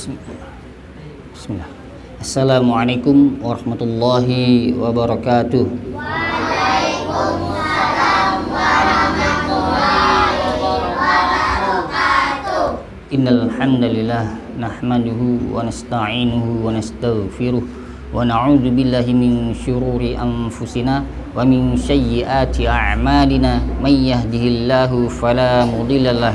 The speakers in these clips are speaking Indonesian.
Bismillah. Assalamualaikum warahmatullahi wabarakatuh. Waalaikumsalam warahmatullahi wabarakatuh. Innal hamdalillah nahmaduhu wa nasta'inuhu wa nastaghfiruh wa na'udzu billahi min syururi anfusina wa min sayyiati a'malina may yahdihillahu fala mudhillalah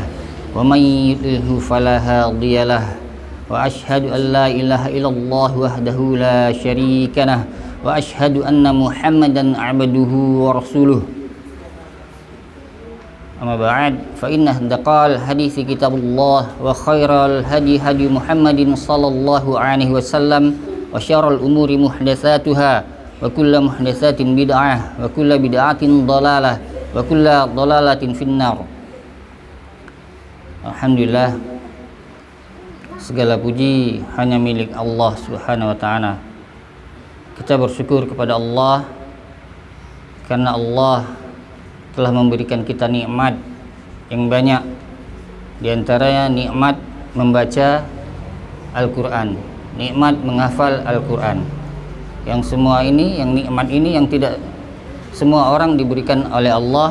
wa may yudlilhu fala hadiyalah wa asyhadu an la ilaha illallah wahdahu la syarika lah wa asyhadu anna muhammadan abduhu wa rasuluh. Amma ba'd, fa inna asdaqal hadithi kitabullah wa khairal hadi hadi Muhammadin sallallahu alaihi wasallam wa syarrul umuri muhdatsatuha wa kullu muhdatsatin bid'ah wa kullu bid'atin dhalalah wa kullu dhalalatin finnar. Alhamdulillah, segala puji hanya milik Allah Subhanahu wa taala. Kita bersyukur kepada Allah karena Allah telah memberikan kita nikmat yang banyak. Di antaranya nikmat membaca Al-Qur'an, nikmat menghafal Al-Qur'an. Yang semua ini, yang nikmat ini yang tidak semua orang diberikan oleh Allah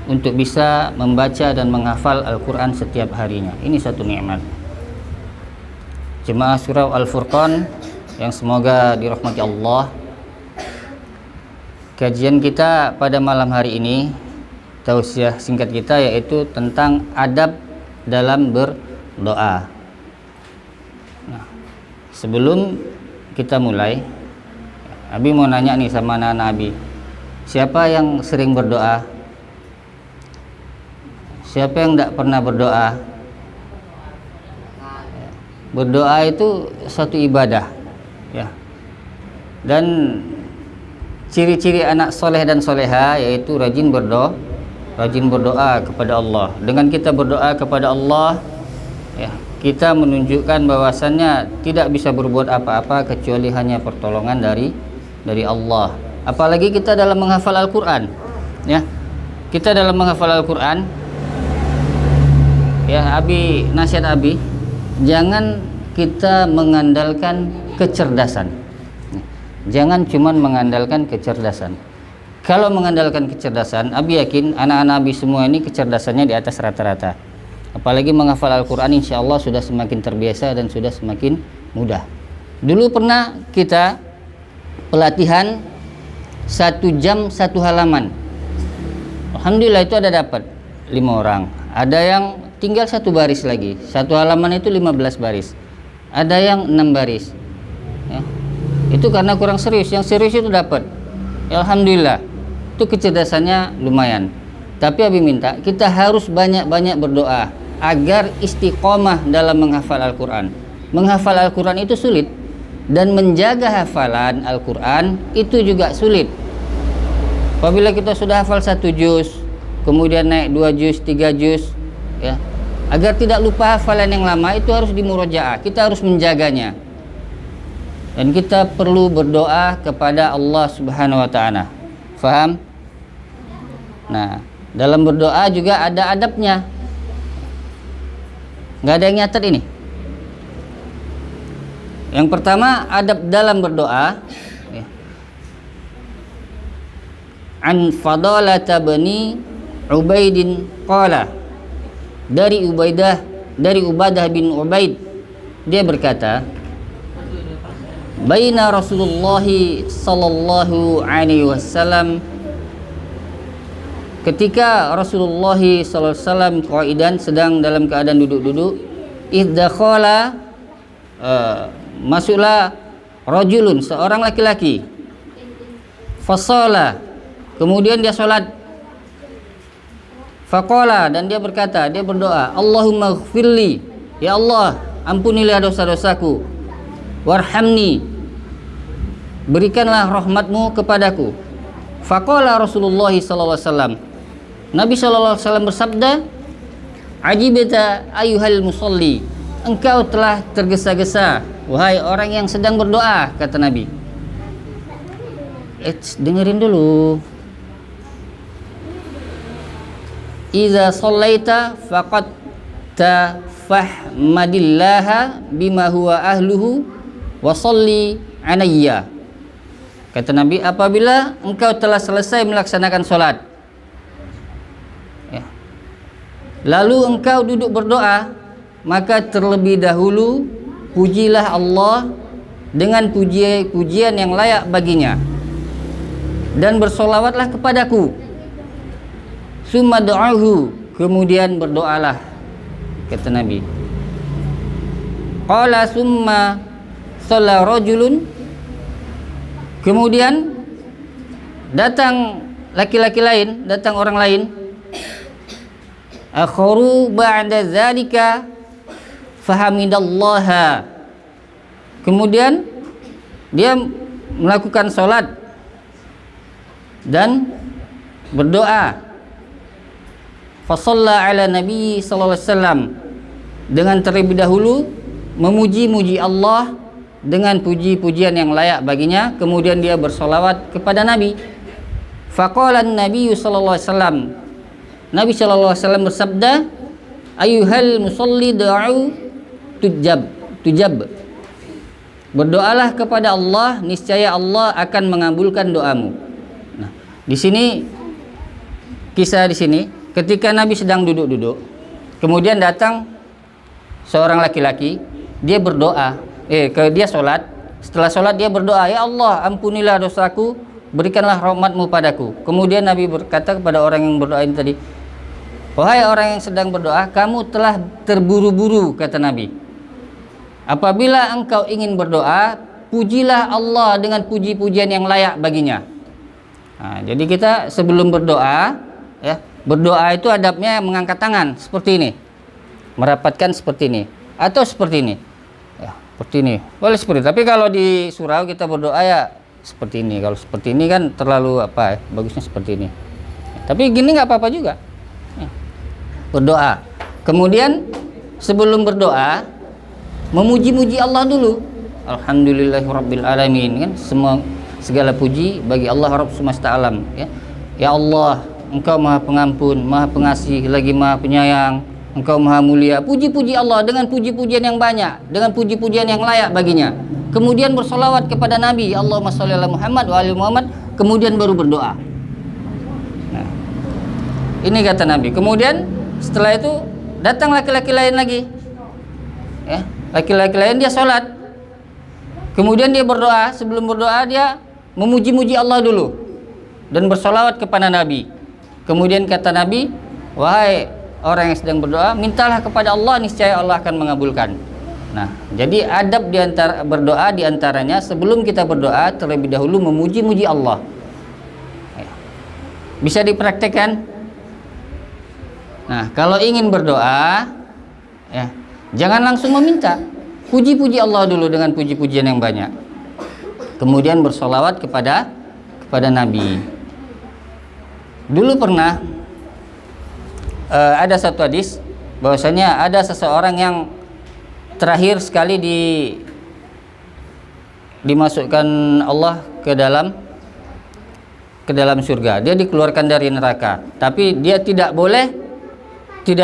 untuk bisa membaca dan menghafal Al-Qur'an setiap harinya. Ini satu nikmat. Jemaah surah Al-Furqan yang semoga dirahmati Allah, kajian kita pada malam hari ini, tausiah singkat kita yaitu tentang adab dalam berdoa. Nah, sebelum kita mulai, Abi mau nanya nih sama anak-anak Abi, siapa yang sering berdoa? Siapa yang tidak pernah berdoa? Berdoa itu suatu ibadah, ya. Dan ciri-ciri anak soleh dan soleha yaitu rajin berdoa kepada Allah. Dengan kita berdoa kepada Allah, ya, kita menunjukkan bahwasannya tidak bisa berbuat apa-apa kecuali hanya pertolongan dari Allah. Apalagi kita dalam menghafal Al-Qur'an, ya. Kita dalam menghafal Al-Qur'an, ya, Abi, nasihat Abi, jangan kita mengandalkan kecerdasan. Jangan cuman mengandalkan kecerdasan. Kalau mengandalkan kecerdasan, Abi yakin anak-anak Abi semua ini kecerdasannya di atas rata-rata. Apalagi menghafal Al-Quran, insya Allah sudah semakin terbiasa dan sudah semakin mudah. Dulu pernah kita pelatihan 1 jam 1 halaman. Alhamdulillah itu ada dapat 5 orang. Ada yang tinggal 1 baris lagi. 1 halaman itu 15 baris. Ada yang 6 baris. Ya. Itu karena kurang serius. Yang serius itu dapat. Ya, alhamdulillah. Itu kecerdasannya lumayan. Tapi Abi minta kita harus banyak-banyak berdoa agar istiqomah dalam menghafal Al-Quran. Menghafal Al-Quran itu sulit, dan menjaga hafalan Al-Quran itu juga sulit. Apabila kita sudah hafal 1 juz, kemudian naik 2 juz, 3 juz, ya, agar tidak lupa hafalan yang lama itu harus dimurojaah. Kita harus menjaganya. Dan kita perlu berdoa kepada Allah Subhanahu wa taala. Faham? Nah, dalam berdoa juga ada adabnya. Nggak ada yang nyatet ini. Yang pertama, adab dalam berdoa, ya. An Fadalata bani Ubaidin qala, dari Ubadah bin Ubaid, dia berkata, baina Rasulullah sallallahu alaihi wasallam, ketika Rasulullah sallallahu alaihi wasallam qaidan, sedang dalam keadaan duduk-duduk, iddakhala, masuklah rajulun, seorang laki-laki, fasala, kemudian dia salat, faqala, dan dia berkata, dia berdoa, Allahumma ighfirli, ya Allah, ampunilah dosa-dosaku, warhamni, berikanlah rahmatmu kepadaku. Faqala Rasulullah sallallahu alaihi wasallam, Nabi sallallahu alaihi wasallam bersabda, ajibta ayyuhal musalli, engkau telah tergesa-gesa wahai orang yang sedang berdoa, kata Nabi. Dengerin dulu. Iza shallaita faqad fahmadillaha bima huwa ahluhu wa sholli alayya. Kata Nabi, apabila engkau telah selesai melaksanakan sholat, ya, lalu engkau duduk berdoa, maka terlebih dahulu pujilah Allah dengan pujian yang layak baginya, dan bersolawatlah kepadaku. Summa du'ahu, kemudian berdoalah, kata Nabi. Qala summa shalla rajulun, kemudian datang laki-laki lain, datang orang lain. Akharu ba'da dzalika fahamidallaha, kemudian dia melakukan sholat dan berdoa. Fasalla ala Nabi sallallahu alaihi wasallam, dengan terlebih dahulu memuji-muji Allah dengan puji-pujian yang layak baginya, kemudian dia bersolawat kepada Nabi. Faqala Nabi sallallahu alaihi wasallam, Nabi sallallahu alaihi wasallam bersabda, ayyuhal musalli da'u tujab, berdoalah kepada Allah, niscaya Allah akan mengabulkan doamu. Nah, di sini kisah di sini ketika Nabi sedang duduk-duduk, kemudian datang seorang laki-laki, dia berdoa, dia sholat. Setelah sholat dia berdoa, ya Allah, ampunilah dosaku, berikanlah rahmatmu padaku. Kemudian Nabi berkata kepada orang yang berdoa ini tadi, wahai orang yang sedang berdoa, kamu telah terburu-buru, kata Nabi. Apabila engkau ingin berdoa, pujilah Allah dengan puji-pujian yang layak baginya. Nah, jadi kita sebelum berdoa, ya, berdoa itu adabnya mengangkat tangan seperti ini, merapatkan seperti ini, atau seperti ini, ya, seperti ini, boleh seperti itu. Tapi kalau di surau kita berdoa ya seperti ini. Kalau seperti ini kan terlalu bagusnya seperti ini. Tapi gini nggak apa-apa juga. Ya. Berdoa. Kemudian sebelum berdoa memuji-muji Allah dulu. Alhamdulillahirabbil alamin, kan segala puji bagi Allah Rabb semesta alam. Ya, ya Allah, Engkau Maha Pengampun, Maha Pengasih, lagi Maha Penyayang. Engkau Maha Mulia. Puji-puji Allah dengan puji-pujian yang banyak, dengan puji-pujian yang layak baginya. Kemudian bersolawat kepada Nabi, Allahumma sholli ala Muhammad wa ali Muhammad. Kemudian baru berdoa. Nah, ini kata Nabi. Kemudian setelah itu datang laki-laki lain lagi. Ya, laki-laki lain dia sholat. Kemudian dia berdoa. Sebelum berdoa dia memuji-muji Allah dulu dan bersolawat kepada Nabi. Kemudian kata Nabi, wahai orang yang sedang berdoa, mintalah kepada Allah, niscaya Allah akan mengabulkan. Nah, jadi adab berdoa diantaranya sebelum kita berdoa terlebih dahulu memuji-muji Allah. Bisa dipraktekkan. Nah, kalau ingin berdoa, ya, jangan langsung meminta. Puji-puji Allah dulu dengan puji-pujian yang banyak. Kemudian bersolawat kepada Nabi. Dulu pernah ada satu hadis bahwasanya ada seseorang yang terakhir sekali dimasukkan Allah ke dalam surga. Dia dikeluarkan dari neraka, tapi dia tidak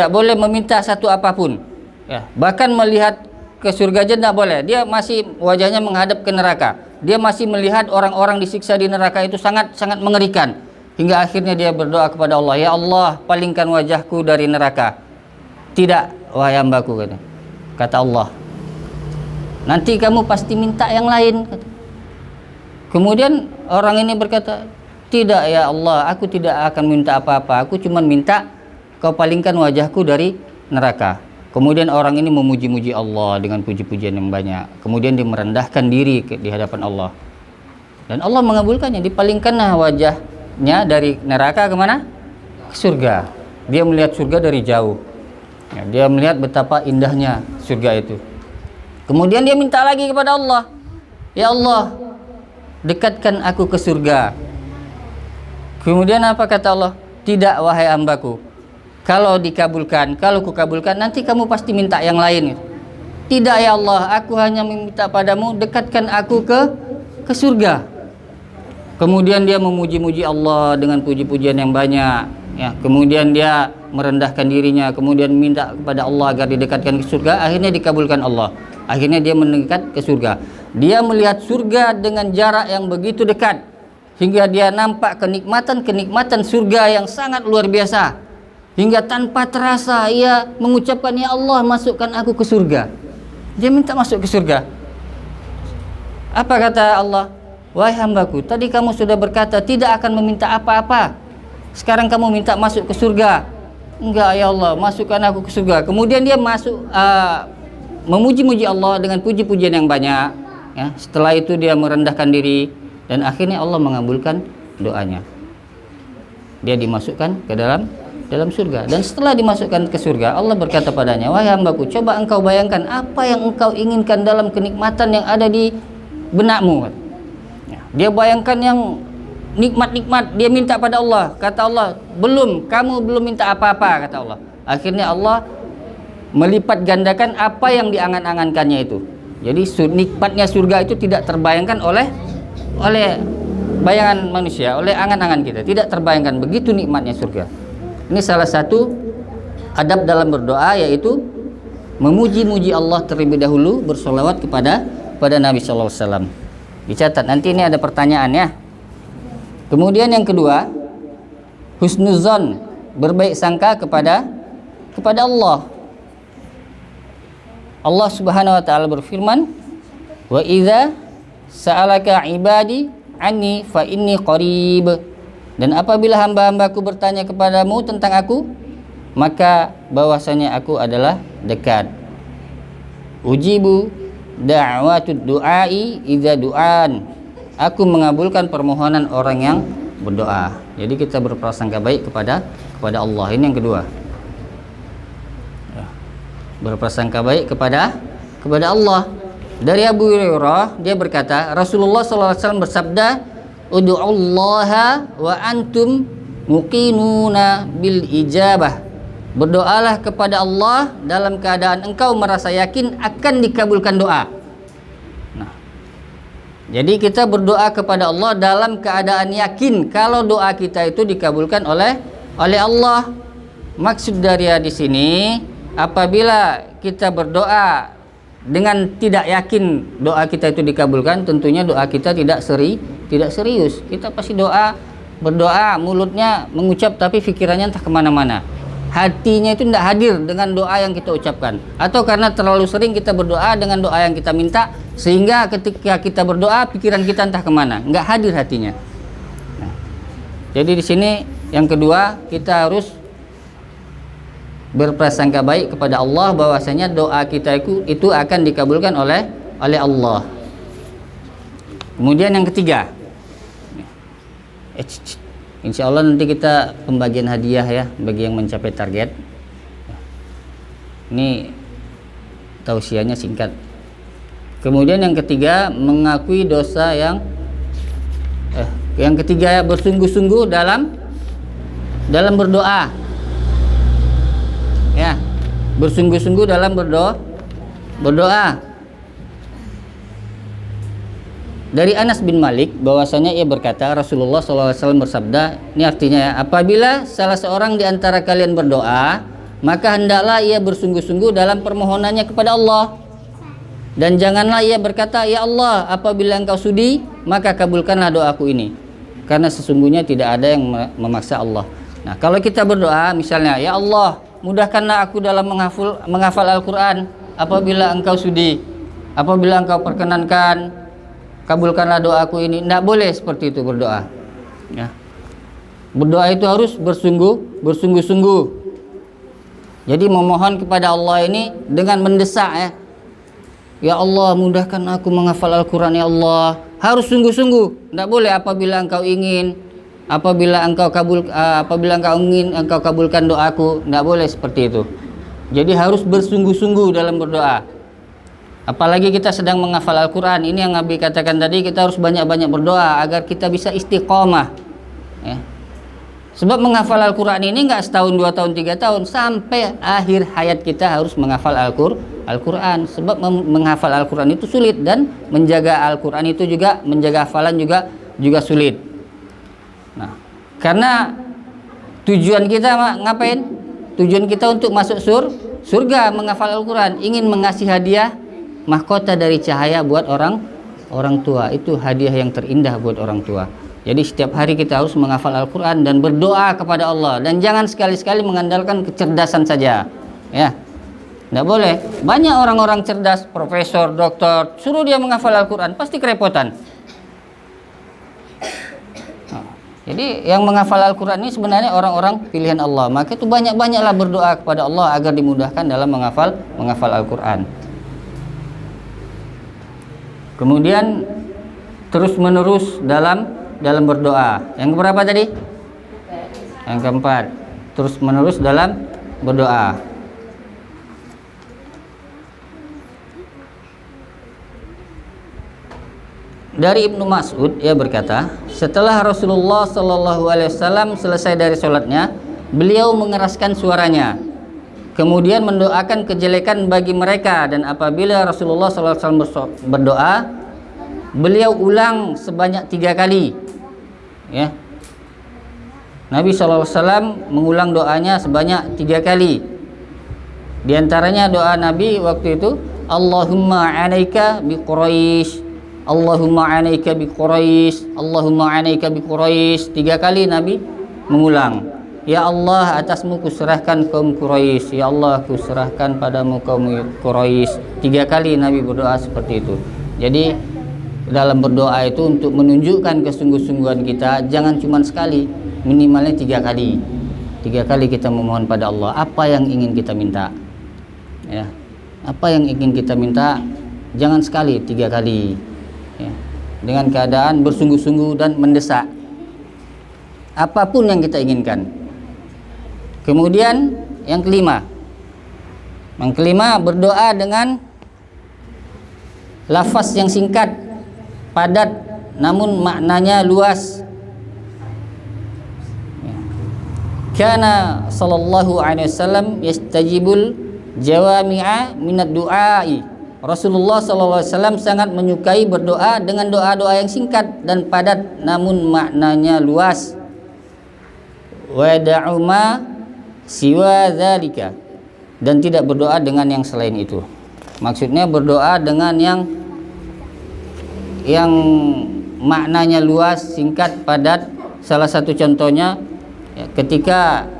boleh meminta satu apapun, ya, bahkan melihat ke surga aja tidak boleh. Dia masih wajahnya menghadap ke neraka. Dia masih melihat orang-orang disiksa di neraka itu sangat mengerikan. Hingga akhirnya dia berdoa kepada Allah, ya Allah, palingkan wajahku dari neraka. Tidak, wahai hambaku, kata Allah, nanti kamu pasti minta yang lain. Kemudian orang ini berkata, tidak ya Allah, aku tidak akan minta apa-apa, aku cuma minta kau palingkan wajahku dari neraka. Kemudian orang ini memuji-muji Allah dengan puji-pujian yang banyak. Kemudian dia merendahkan diri di hadapan Allah, dan Allah mengabulkannya. Dipalingkanlah wajahnya dari neraka kemana? Ke surga. Dia melihat surga dari jauh, ya, dia melihat betapa indahnya surga itu. Kemudian dia minta lagi kepada Allah, ya Allah, dekatkan aku ke surga. Kemudian apa kata Allah? Tidak wahai hambaku, kalau kukabulkan nanti kamu pasti minta yang lain. Tidak ya Allah, aku hanya meminta padamu, dekatkan aku ke surga. Kemudian dia memuji-muji Allah dengan puji-pujian yang banyak, ya. Kemudian dia merendahkan dirinya, kemudian minta kepada Allah agar didekatkan ke surga, akhirnya dikabulkan Allah. Akhirnya dia mendekat ke surga. Dia melihat surga dengan jarak yang begitu dekat, hingga dia nampak kenikmatan surga yang sangat luar biasa. Hingga tanpa terasa ia mengucapkan, ya Allah, masukkan aku ke surga. Dia minta masuk ke surga. Apa kata Allah? Wahai hambaku, tadi kamu sudah berkata tidak akan meminta apa-apa. Sekarang kamu minta masuk ke surga. Enggak, ya Allah, masukkan aku ke surga. Kemudian dia masuk, memuji-muji Allah dengan puji-pujian yang banyak. Ya, setelah itu dia merendahkan diri dan akhirnya Allah mengabulkan doanya. Dia dimasukkan ke dalam surga. Dan setelah dimasukkan ke surga, Allah berkata padanya, wahai hambaku, coba engkau bayangkan apa yang engkau inginkan dalam kenikmatan yang ada di benakmu. Ya, dia bayangkan yang nikmat-nikmat, dia minta pada Allah. Kata Allah, kamu belum minta apa-apa, kata Allah. Akhirnya Allah melipat gandakan apa yang diangan-angankannya itu. Jadi nikmatnya surga itu tidak terbayangkan oleh bayangan manusia, oleh angan-angan kita. Tidak terbayangkan, begitu nikmatnya surga. Ini salah satu adab dalam berdoa, yaitu memuji-muji Allah terlebih dahulu, bersolawat kepada Nabi Sallallahu Alaihi Wasallam. Dicatat, nanti ini ada pertanyaan ya. Kemudian yang kedua, husnuzon, berbaik sangka kepada Allah. Allah Subhanahu wa taala berfirman, "Wa idza sa'alaka 'ibadi anni fa inni qarib." Dan apabila hamba-hambaku bertanya kepadamu tentang aku, maka bahwasanya aku adalah dekat. Ujibu da'watud du'ai idza du'an. Aku mengabulkan permohonan orang yang berdoa. Jadi kita berprasangka baik kepada Allah. Ini yang kedua. Berprasangka baik kepada Allah. Dari Abu Hurairah, dia berkata, Rasulullah SAW bersabda, "Ud'ullaha wa antum muqinuna bil ijabah." Berdoalah kepada Allah dalam keadaan engkau merasa yakin akan dikabulkan doa. Jadi kita berdoa kepada Allah dalam keadaan yakin kalau doa kita itu dikabulkan oleh Allah. Maksud dari di sini, apabila kita berdoa dengan tidak yakin doa kita itu dikabulkan, tentunya doa kita tidak serius. Kita pasti berdoa, mulutnya mengucap tapi pikirannya entah kemana-mana. Hatinya itu tidak hadir dengan doa yang kita ucapkan, atau karena terlalu sering kita berdoa dengan doa yang kita minta, sehingga ketika kita berdoa pikiran kita entah kemana, nggak hadir hatinya. Nah, jadi di sini yang kedua, kita harus berprasangka baik kepada Allah bahwasanya doa kita itu akan dikabulkan oleh Allah. Kemudian yang ketiga, insya Allah nanti kita pembagian hadiah ya bagi yang mencapai target. Ini tausiahnya singkat. Kemudian yang ketiga, mengakui dosa yang ketiga, bersungguh-sungguh dalam berdoa. Ya, bersungguh-sungguh dalam berdoa. Dari Anas bin Malik bahwasanya ia berkata, Rasulullah SAW bersabda, ini artinya ya, apabila salah seorang di antara kalian berdoa, maka hendaklah ia bersungguh-sungguh dalam permohonannya kepada Allah. Dan janganlah ia berkata, ya Allah, apabila engkau sudi, maka kabulkanlah doaku ini. Karena sesungguhnya tidak ada yang memaksa Allah. Nah, kalau kita berdoa misalnya, ya Allah, mudahkanlah aku dalam menghafal Al-Quran apabila engkau sudi, apabila engkau perkenankan, kabulkanlah doaku ini. Tidak boleh seperti itu berdoa ya. Berdoa itu harus bersungguh-sungguh. Jadi memohon kepada Allah ini dengan mendesak ya. Ya Allah, mudahkan aku menghafal Al-Quran ya Allah. Harus sungguh-sungguh. Tidak boleh apabila engkau ingin, apabila engkau ingin engkau kabulkan doaku. Tidak boleh seperti itu. Jadi harus bersungguh-sungguh dalam berdoa. Apalagi kita sedang menghafal Al-Quran. Ini yang Nabi katakan tadi, kita harus banyak-banyak berdoa agar kita bisa istiqomah ya. Sebab menghafal Al-Quran ini nggak setahun, 2 tahun, 3 tahun, sampai akhir hayat kita harus menghafal Al-Quran. Sebab menghafal Al-Quran itu sulit, dan menjaga Al-Quran itu juga, menjaga hafalan juga sulit. Nah, karena tujuan kita ngapain? tujuan kita untuk masuk surga menghafal Al-Quran, ingin mengasih hadiah mahkota dari cahaya buat orang tua. Itu hadiah yang terindah buat orang tua. Jadi setiap hari kita harus menghafal Al-Quran dan berdoa kepada Allah, dan jangan sekali-sekali mengandalkan kecerdasan saja, ya. Tidak boleh. Banyak orang-orang cerdas, profesor, doktor, suruh dia menghafal Al-Quran pasti kerepotan. Jadi yang menghafal Al-Quran ini sebenarnya orang-orang pilihan Allah. Maka itu banyak-banyaklah berdoa kepada Allah agar dimudahkan dalam menghafal Al-Quran. Kemudian terus menerus dalam berdoa. Yang keberapa tadi? Yang keempat, terus menerus dalam berdoa. Dari Ibnu Mas'ud, ia berkata, setelah Rasulullah SAW selesai dari sholatnya, beliau mengeraskan suaranya, kemudian mendoakan kejelekan bagi mereka. Dan apabila Rasulullah SAW berdoa, beliau ulang sebanyak 3 kali, ya. Nabi SAW mengulang doanya sebanyak 3 kali. Di antaranya doa Nabi waktu itu, Allahumma alaika bi Quraisy, Allahumma alaika bi Quraisy, Allahumma alaika bi Quraisy. 3 kali Nabi mengulang, ya Allah, atasmu kuserahkan kaum Quraisy, ya Allah, kuserahkan padamu kaum Quraisy. 3 kali Nabi berdoa seperti itu. Jadi dalam berdoa itu untuk menunjukkan kesungguh-sungguhan kita, jangan cuma sekali, minimalnya 3 kali. 3 kali kita memohon pada Allah apa yang ingin kita minta, ya. Apa yang ingin kita minta, jangan sekali, 3 kali, ya. Dengan keadaan bersungguh-sungguh dan mendesak apapun yang kita inginkan. Kemudian yang kelima berdoa dengan lafaz yang singkat, padat, namun maknanya luas. Kana sallallahu alaihi wasallam yastajibul jawami'a minad du'ai. Rasulullah sallallahu alaihi wasallam sangat menyukai berdoa dengan doa-doa yang singkat dan padat namun maknanya luas. Wa da'u ma siwa dzalika, dan tidak berdoa dengan yang selain itu. Maksudnya berdoa dengan yang maknanya luas, singkat, padat. Salah satu contohnya, ya, ketika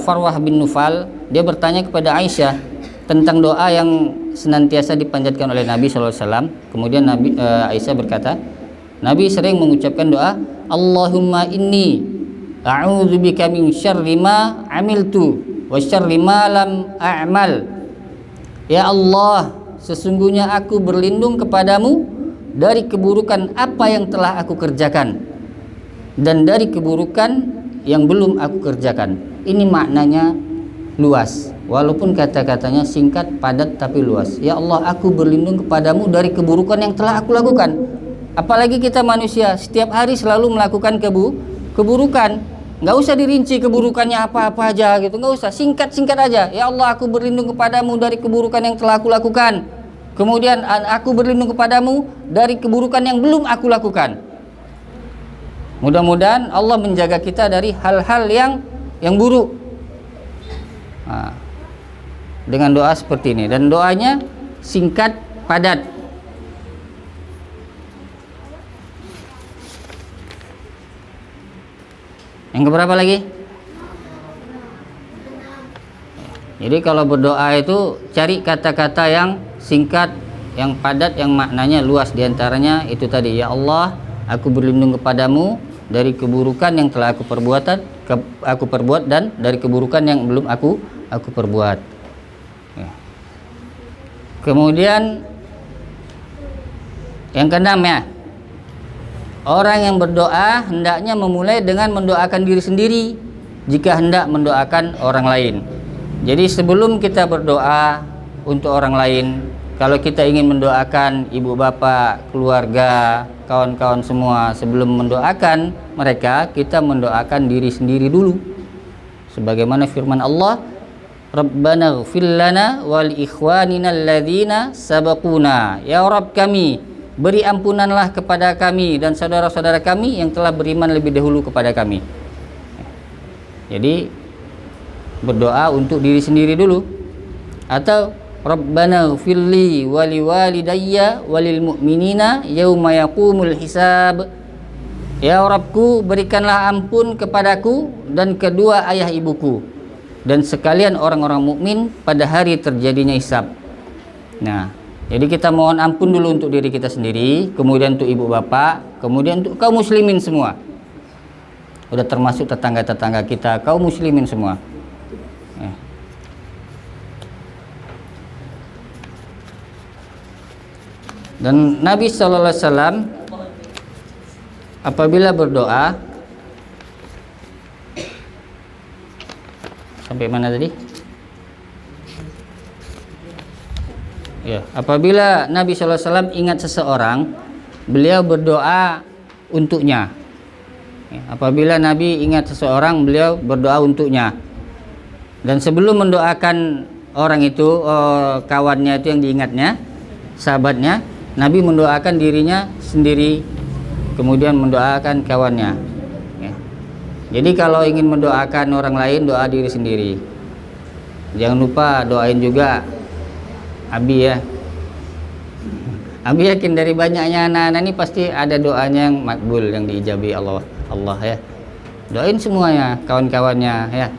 Farwah bin Nufal, dia bertanya kepada Aisyah tentang doa yang senantiasa dipanjatkan oleh Nabi SAW. Kemudian Aisyah berkata, Nabi sering mengucapkan doa, Allahumma inni a'udzubika min syarri ma amiltu wa syarri ma lam a'mal. Ya Allah, sesungguhnya aku berlindung kepadamu dari keburukan apa yang telah aku kerjakan dan dari keburukan yang belum aku kerjakan. Ini maknanya luas, walaupun kata-katanya singkat, padat, tapi luas. Ya Allah, aku berlindung kepadamu dari keburukan yang telah aku lakukan. Apalagi kita manusia, setiap hari selalu melakukan keburukan. Nggak usah dirinci keburukannya apa-apa aja gitu, nggak usah, singkat-singkat aja. Ya Allah, aku berlindung kepadamu dari keburukan yang telah aku lakukan. Kemudian aku berlindung kepadamu dari keburukan yang belum aku lakukan. Mudah-mudahan Allah menjaga kita dari hal-hal yang buruk. Nah, dengan doa seperti ini, dan doanya singkat, padat. Yang keberapa lagi? Jadi kalau berdoa itu cari kata-kata yang singkat, yang padat, yang maknanya luas. Di antaranya itu tadi, ya Allah, aku berlindung kepadamu dari keburukan yang telah aku perbuat dan dari keburukan yang belum aku perbuat. Ya. Kemudian yang keenam, ya, orang yang berdoa hendaknya memulai dengan mendoakan diri sendiri jika hendak mendoakan orang lain. Jadi sebelum kita berdoa untuk orang lain, kalau kita ingin mendoakan ibu bapak, keluarga, kawan-kawan semua, sebelum mendoakan mereka, kita mendoakan diri sendiri dulu. Sebagaimana firman Allah, Rabbana ighfir lana wa li ikhwanina alladzina sabaquna. Ya Rabb kami, beri ampunanlah kepada kami dan saudara-saudara kami yang telah beriman lebih dahulu kepada kami. Jadi berdoa untuk diri sendiri dulu, atau Rabbana ighfirli wa liwalidayya walil mu'minina yauma yaqumul hisab. Ya Rabbku, berikanlah ampun kepadaku dan kedua ayah ibuku dan sekalian orang-orang mukmin pada hari terjadinya hisab. Nah, jadi kita mohon ampun dulu untuk diri kita sendiri, kemudian untuk ibu bapak, kemudian untuk kaum muslimin semua. Udah termasuk tetangga-tetangga kita, kaum muslimin semua. Dan Nabi SAW apabila berdoa, sampai mana tadi? Ya, apabila Nabi SAW ingat seseorang, beliau berdoa untuknya. Ya, apabila Nabi ingat seseorang, beliau berdoa untuknya. Dan sebelum mendoakan orang itu, kawannya itu yang diingatnya, sahabatnya, Nabi mendoakan dirinya sendiri, kemudian mendoakan kawannya. Ya. Jadi kalau ingin mendoakan orang lain, doa diri sendiri. Jangan lupa doain juga Abi ya. Abi yakin dari banyaknya anak-anak ini pasti ada doanya yang makbul, yang diijabi Allah ya. Doain semuanya, kawan-kawannya ya.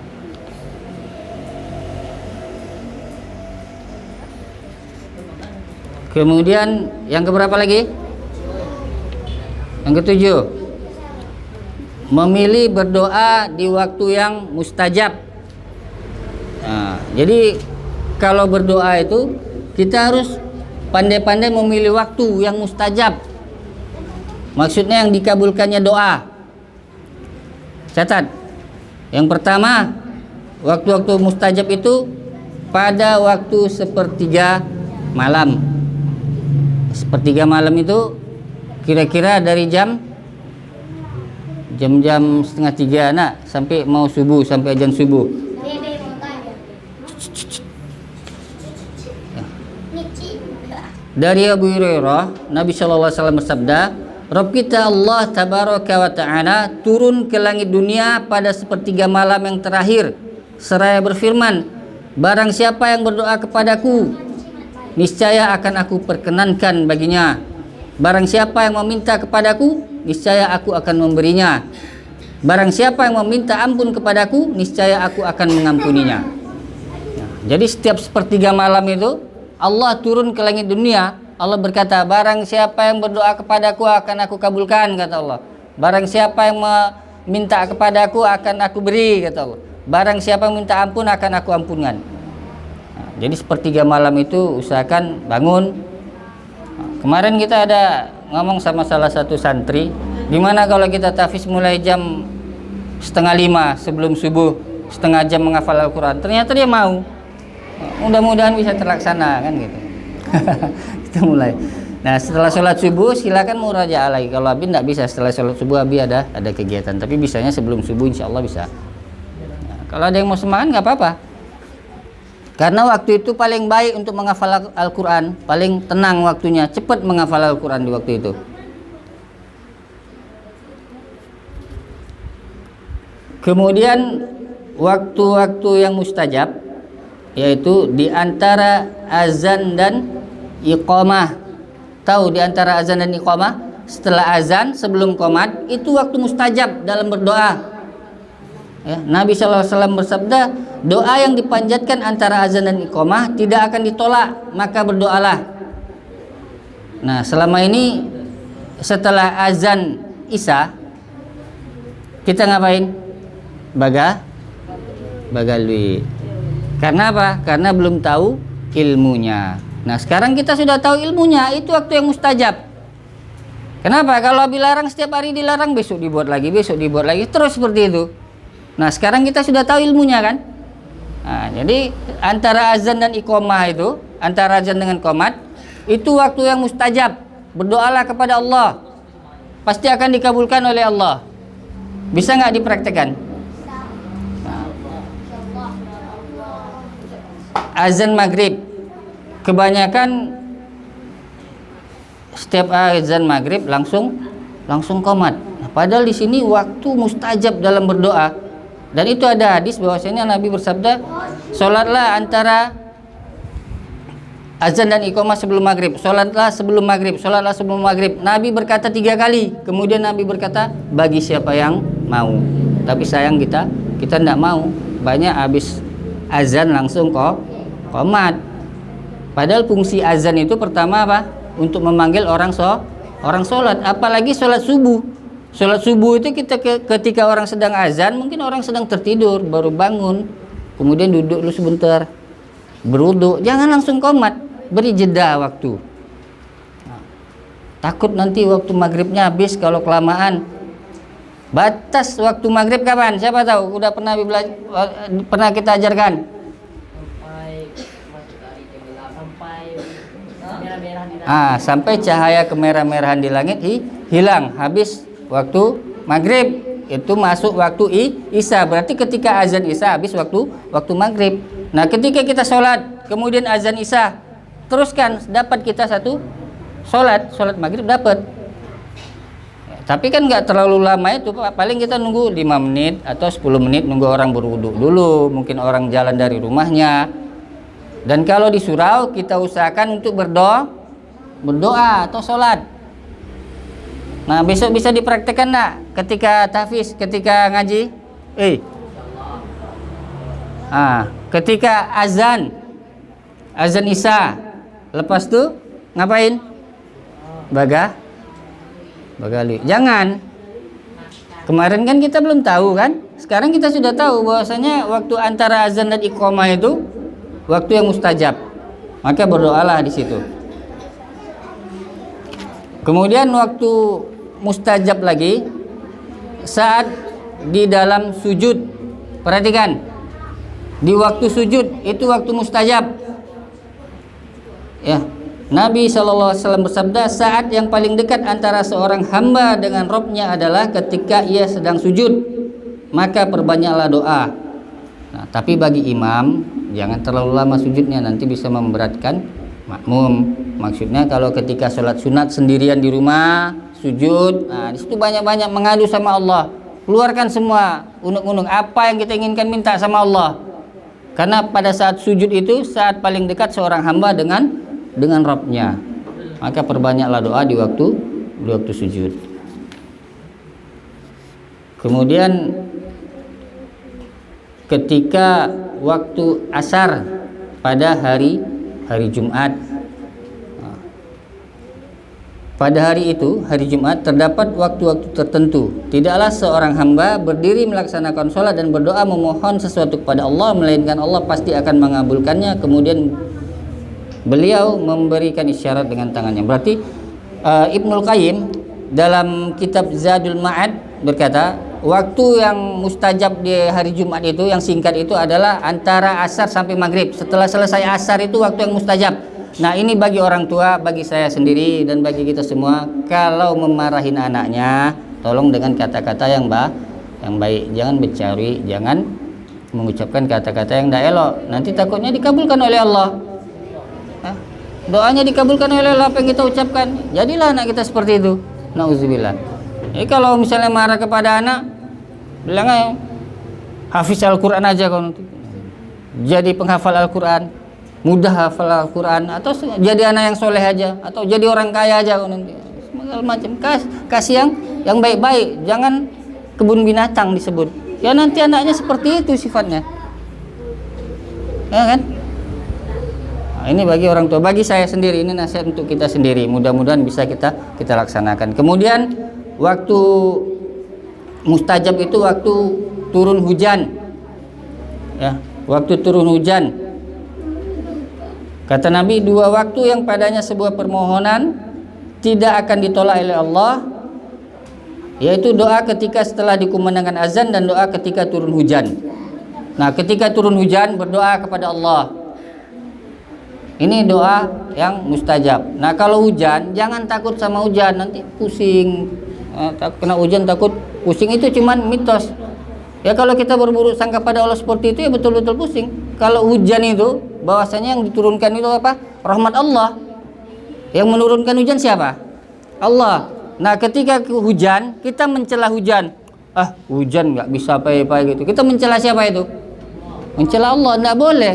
Kemudian yang keberapa lagi? Yang ketujuh, memilih berdoa di waktu yang mustajab. Nah, jadi kalau berdoa itu kita harus pandai-pandai memilih waktu yang mustajab. Maksudnya yang dikabulkannya doa. Catat. Yang pertama, waktu-waktu mustajab itu pada waktu sepertiga malam. Sepertiga malam itu kira-kira dari jam 2:30 nak sampai mau subuh, sampai azan subuh. Dari Abu Hurairah, Nabi SAW bersabda, Rabb kita Allah tabaraka wa ta'ala turun ke langit dunia pada sepertiga malam yang terakhir seraya berfirman, barang siapa yang berdoa kepadaku, niscaya akan aku perkenankan baginya. Barang siapa yang meminta kepadaku, niscaya aku akan memberinya. Barang siapa yang meminta ampun kepadaku, niscaya aku akan mengampuninya. Nah, jadi setiap sepertiga malam itu Allah turun ke langit dunia. Allah berkata, barang siapa yang berdoa kepadaku akan aku kabulkan, kata Allah. Barang siapa yang meminta kepadaku akan aku beri, kata Allah. Barang siapa yang minta ampun akan aku ampunkan. Jadi sepertiga malam itu usahakan bangun. Kemarin kita ada ngomong sama salah satu santri, gimana kalau kita tahfiz mulai jam 4:30 sebelum subuh, setengah jam menghafal Al-Quran. Ternyata dia mau. Mudah-mudahan bisa terlaksana kan gitu. Kita mulai. Nah setelah sholat subuh silakan murajaah lagi. Kalau Abi tidak bisa setelah sholat subuh, Abi ada kegiatan. Tapi bisanya sebelum subuh insya Allah bisa. Nah, kalau ada yang mau semangat nggak apa-apa. Karena waktu itu paling baik untuk menghafal Al-Quran, paling tenang waktunya, cepat menghafal Al-Quran di waktu itu. Kemudian waktu-waktu yang mustajab, yaitu di antara azan dan iqamah. Tahu di antara azan dan iqamah? Setelah azan, sebelum qomat, itu waktu mustajab dalam berdoa. Ya, Nabi SAW bersabda, doa yang dipanjatkan antara azan dan iqamah tidak akan ditolak, maka berdoalah. Nah selama ini setelah azan Isya kita ngapain? Bagalui. Karena apa? Karena belum tahu ilmunya. Nah sekarang kita sudah tahu ilmunya, itu waktu yang mustajab. Kenapa? Kalau dilarang setiap hari dilarang, besok dibuat lagi, terus seperti itu. Nah sekarang kita sudah tahu ilmunya kan. Nah, jadi antara azan dan iqamah itu, antara azan dengan qomat, itu waktu yang mustajab. Berdoalah kepada Allah, pasti akan dikabulkan oleh Allah. Bisa nggak dipraktekkan? Nah, azan maghrib, kebanyakan setiap azan maghrib langsung qomat. Nah, padahal di sini waktu mustajab dalam berdoa. Dan itu ada hadis bahwasanya Nabi bersabda, sholatlah antara azan dan iqamah sebelum maghrib, sholatlah sebelum maghrib, sholatlah sebelum maghrib. Nabi berkata 3 kali, kemudian Nabi berkata, bagi siapa yang mau. Tapi sayang kita tidak mau. Banyak habis azan langsung qomat. Padahal fungsi azan itu pertama apa? Untuk memanggil orang sholat. Apalagi sholat subuh. Sholat subuh itu kita ketika orang sedang azan, mungkin orang sedang tertidur, baru bangun, kemudian duduk dulu sebentar, berwudu. Jangan langsung qomat, beri jeda waktu. Takut nanti waktu maghribnya habis kalau kelamaan. Batas waktu maghrib kapan? Siapa tahu? Udah pernah kita ajarkan. Sampai cahaya kemerah-merahan di langit hilang. Habis waktu maghrib, itu masuk waktu isya. Berarti ketika azan isya habis waktu maghrib. Nah, ketika kita sholat, kemudian azan isya, teruskan, dapat kita satu sholat maghrib dapat. Tapi kan nggak terlalu lama itu, paling kita nunggu 5 menit atau 10 menit, nunggu orang berwudu dulu, mungkin orang jalan dari rumahnya. Dan kalau di surau kita usahakan untuk berdoa atau sholat. Nah, besok bisa dipraktekkan enggak ketika tahfiz, ketika ngaji? Ketika azan isya, lepas tuh ngapain? Bagali. Jangan. Kemarin kan kita belum tahu kan? Sekarang kita sudah tahu bahwasanya waktu antara azan dan iqamah itu waktu yang mustajab. Maka berdoalah di situ. Kemudian waktu mustajab lagi saat di dalam sujud. Perhatikan. Di waktu sujud itu waktu mustajab. Ya. Nabi SAW bersabda, saat yang paling dekat antara seorang hamba dengan Rabb-nya adalah ketika ia sedang sujud, maka perbanyaklah doa. Nah, tapi bagi imam jangan terlalu lama sujudnya, nanti bisa memberatkan makmum. Maksudnya kalau ketika sholat sunat sendirian di rumah sujud, nah di situ banyak-banyak mengadu sama Allah, keluarkan semua unuk-unuk apa yang kita inginkan, minta sama Allah. Karena pada saat sujud itu saat paling dekat seorang hamba dengan Rabb-nya. Maka perbanyaklah doa di waktu sujud. Kemudian ketika waktu asar pada hari Jumat. Pada hari itu, hari Jumat, terdapat waktu-waktu tertentu. Tidaklah seorang hamba berdiri melaksanakan sholat dan berdoa memohon sesuatu kepada Allah, melainkan Allah pasti akan mengabulkannya. Kemudian beliau memberikan isyarat dengan tangannya. Berarti Ibnul Qayyim dalam kitab Zadul Ma'ad berkata, waktu yang mustajab di hari Jumat itu yang singkat itu adalah antara asar sampai maghrib. Setelah selesai asar itu waktu yang mustajab. Nah, ini bagi orang tua, bagi saya sendiri dan bagi kita semua, kalau memarahin anaknya, tolong dengan kata-kata yang baik. Jangan mencari, jangan mengucapkan kata-kata yang tidak elok. Nanti takutnya dikabulkan oleh Allah. Doanya dikabulkan oleh Allah apa yang kita ucapkan. Jadilah anak kita seperti itu. Nauzubillah. Kalau misalnya marah kepada anak, bilang aja hafiz Al-Quran aja kau nanti. Jadi penghafal Al-Quran, mudah hafal Al-Quran, atau jadi anak yang soleh aja, atau jadi orang kaya aja kau nanti. Segala macam. Kasih yang baik-baik, jangan kebun binatang disebut. Ya nanti anaknya seperti itu sifatnya. Ya kan? Ini bagi orang tua, bagi saya sendiri, ini nasihat untuk kita sendiri. Mudah-mudahan bisa kita laksanakan. Kemudian waktu mustajab itu waktu turun hujan. Ya, waktu turun hujan. Kata Nabi, 2 waktu yang padanya sebuah permohonan tidak akan ditolak oleh Allah, yaitu doa ketika setelah dikumandangkan azan dan doa ketika turun hujan. Nah, ketika turun hujan berdoa kepada Allah. Ini doa yang mustajab. Nah, kalau hujan jangan takut sama hujan, nanti pusing. Kena hujan takut pusing, itu cuman mitos. Ya kalau kita berburuk sangka pada Allah seperti itu ya betul-betul pusing. Kalau hujan itu bahwasanya yang diturunkan itu apa? Rahmat Allah. Yang menurunkan hujan siapa? Allah. Nah, ketika hujan kita mencela hujan. hujan nggak bisa apa-apa gitu. Kita mencela siapa itu? Mencela Allah, nggak boleh.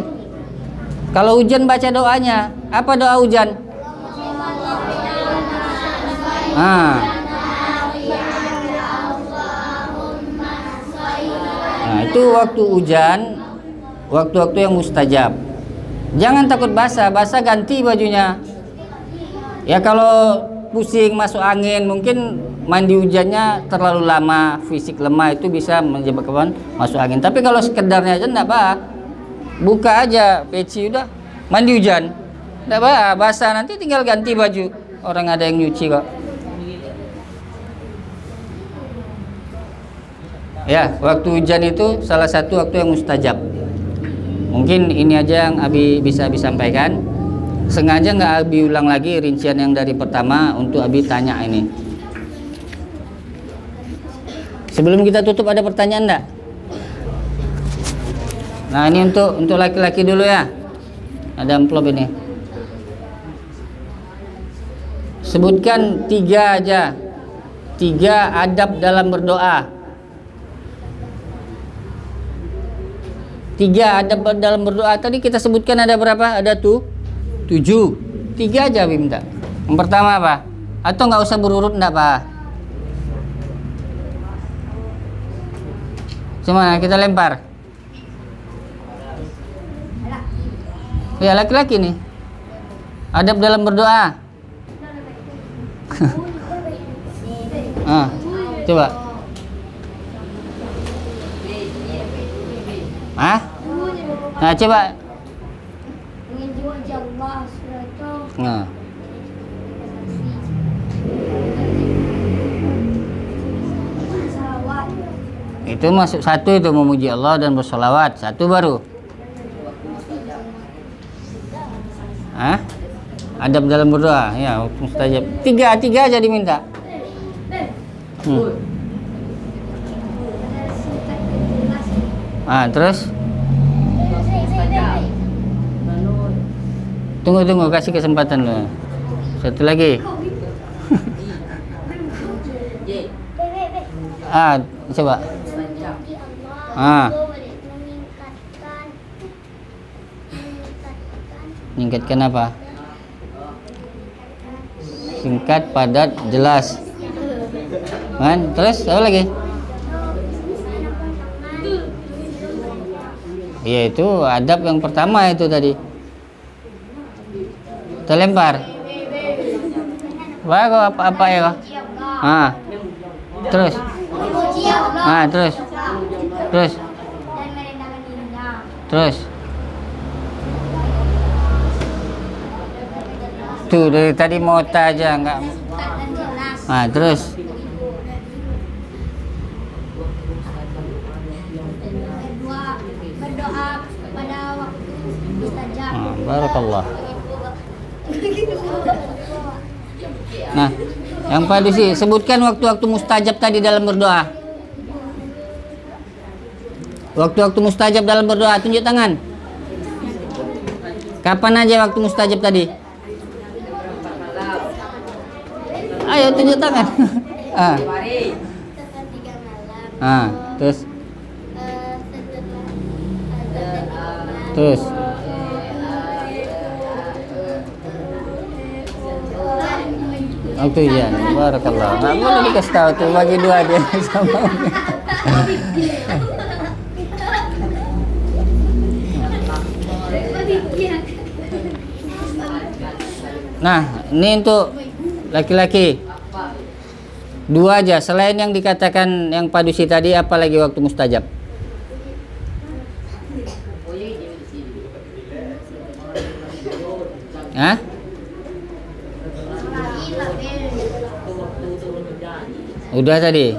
Kalau hujan baca doanya, apa doa hujan? Nah, itu waktu hujan, waktu-waktu yang mustajab. Jangan takut basah ganti bajunya. Ya kalau pusing masuk angin, mungkin mandi hujannya terlalu lama, fisik lemah, itu bisa menyebabkan masuk angin. Tapi kalau sekedarnya aja enggak apa, buka aja peci udah mandi hujan, enggak apa, basah nanti tinggal ganti baju. Orang ada yang nyuci kok. Ya, waktu hujan itu salah satu waktu yang mustajab. Mungkin ini aja yang Abi bisa sampaikan. Sengaja nggak Abi ulang lagi rincian yang dari pertama untuk Abi tanya ini. Sebelum kita tutup ada pertanyaan enggak? Nah, ini untuk laki-laki dulu ya. Ada amplop ini. Sebutkan 3 aja. 3 adab dalam berdoa. 3 adab dalam berdoa. Tadi kita sebutkan ada berapa? Ada 7. 3 aja Abi minta. Yang pertama apa? Atau nggak usah berurut enggak apa? Cuma kita lempar. Ya, laki-laki nih. Adab dalam berdoa. Coba. Nah, coba. Nah. Itu masuk satu, itu memuji Allah dan bersolawat. Satu baru. Adab dalam berdoa. Ya, mustajab. 3 aja diminta. Terus tunggu kasih kesempatan lo. Satu lagi. Coba. Meningkatkan apa? Singkat, padat, jelas. Terus apa lagi? Iya, itu adab yang pertama itu tadi. Terlempar. Wah, kok apa ya? Terus. Terus. Tuh dari tadi mota aja enggak. Terus. Berdoa pada waktu mustajab. Barakallah. Nah, yang Pak Dusi sebutkan waktu-waktu mustajab tadi dalam berdoa. Waktu-waktu mustajab dalam berdoa, tunjuk tangan. Kapan aja waktu mustajab tadi? Ayo tunjuk tangan. Terus. Waktu hujan. Barakallah. Nggak boleh dikasih tahu tuh, bagi 2 dia sama. Nah, ini untuk laki-laki 2 aja. Selain yang dikatakan yang Pak Dusi tadi, apa lagi waktu mustajab? Udah tadi.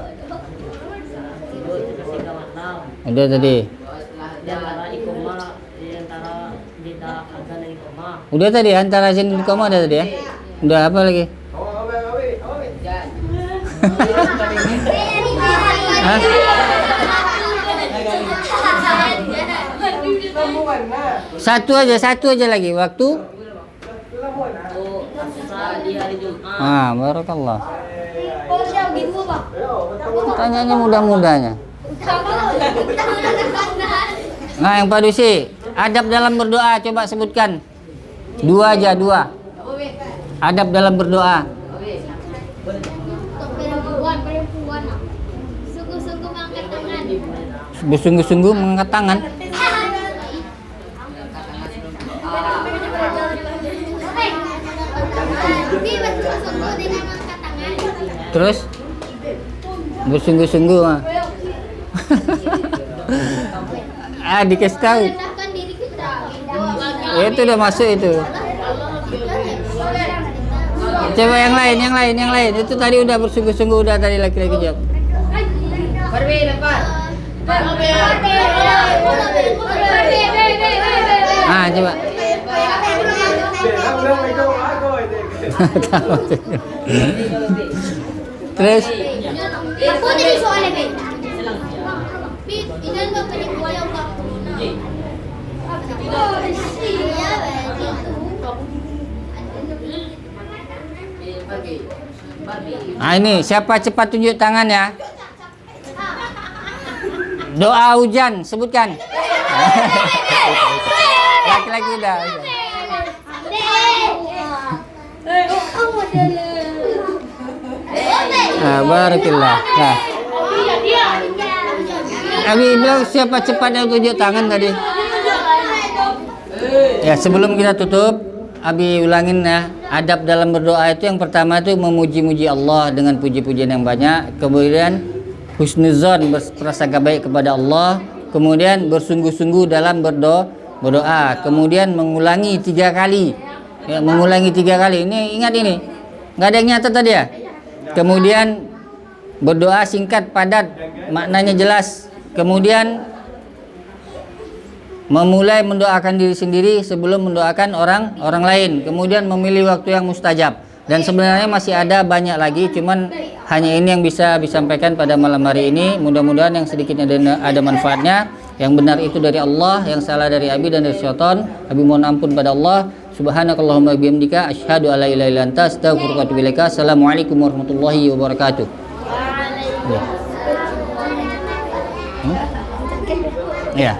Udah tadi antara azan dan iqamah ada tadi ya. Udah apa lagi? Satu aja lagi waktu. Barakallah. bagi dua bang. Tanyanya mudah-mudahnya. Nah, yang Pak Dusi, adab dalam berdoa coba sebutkan. Dua aja, dua. Adab dalam berdoa. Untuk perempuan. Sungguh-sungguh mengangkat tangan. Bersungguh-sungguh mengangkat tangan. Tapi bersungguh-sungguh dengan mengangkat tangan. Terus bersungguh-sungguh. Dikasih tahu. Merendahkan diri kita. Itu udah masuk itu. Coba yang lain. Itu tadi udah bersungguh-sungguh, udah tadi laki-laki jawab. Coba. Terus Aku tadi soalnya Ben. Idan nggak pernah kuaya bang. Iya ini siapa cepat tunjuk tangan ya. Doa hujan sebutkan. Laki-laki udah. Barakallah. Nah, Abi bilang siapa cepat yang tunjuk tangan tadi. Ya, sebelum kita tutup, Abi ulangin ya. Adab dalam berdoa itu yang pertama itu memuji-muji Allah dengan puji-pujian yang banyak. Kemudian husnuzon, berprasangka baik kepada Allah. Kemudian bersungguh-sungguh dalam berdoa. Kemudian mengulangi 3 kali. Ya, mengulangi 3 kali. Ini ingat ini. Nggak ada yang nyata tadi ya. Kemudian berdoa singkat, padat, maknanya jelas. Kemudian memulai mendoakan diri sendiri sebelum mendoakan orang lain. Kemudian memilih waktu yang mustajab. Dan sebenarnya masih ada banyak lagi, cuman hanya ini yang bisa disampaikan pada malam hari ini. Mudah-mudahan yang sedikitnya ada manfaatnya. Yang benar itu dari Allah, yang salah dari Abi dan dari syaitan. Abi mohon ampun pada Allah. Subhanakallahumma bihamdika asyhadu alla ilaha illa anta astaghfiruka wa atubu ilaika. Assalamualaikum warahmatullahi wabarakatuh. Ya.